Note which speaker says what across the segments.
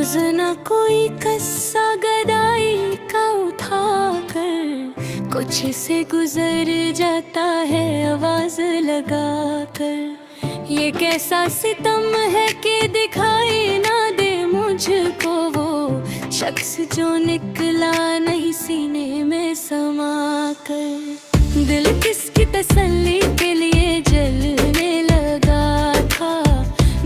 Speaker 1: रोज न कोई कस्सा गदाई का उठा कर कुछ से गुजर जाता है आवाज लगा कर। ये कैसा सितम है कि दिखाई ना दे मुझको वो शख्स जो निकला नहीं सीने में समा कर। दिल किसकी तसल्ली के लिए जलने लगा था,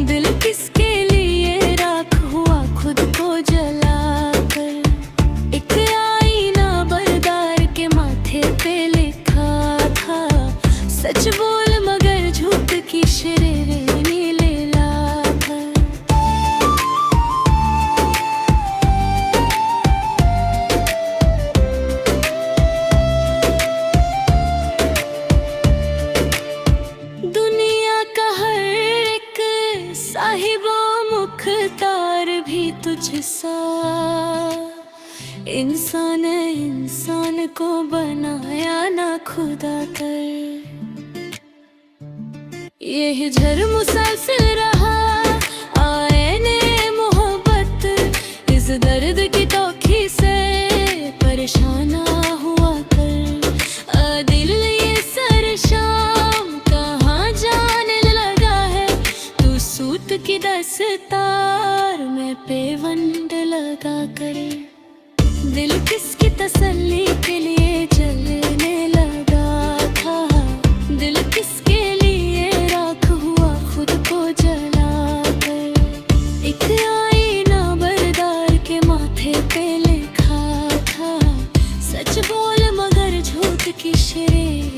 Speaker 1: दिल किसके लिए राख हुआ खुद को जला कर। एक आईना बरदार के माथे पे लिखा था, सच बोल मगर झूठ की शरीरें ले ला कर। दुनिया का हर एक साहिबो मुख्तार भी तुझसा, इंसान इंसान को बनाया ना खुदा कर। यही झर मुसलसल रहा आईने मोहब्बत, इस दर्द की तौखी से परेशान हुआ कर। दिल ये सर शाम कहाँ जाने लगा है, तू सूत की दस्तार में पेवंड लगा कर। दिल किसकी तसल्ली के लिए जलने लगा था, दिल किसके लिए राख हुआ खुद को जला कर। एक आईना बरदार के माथे पे लिखा था, सच बोल मगर झूठ की शरीर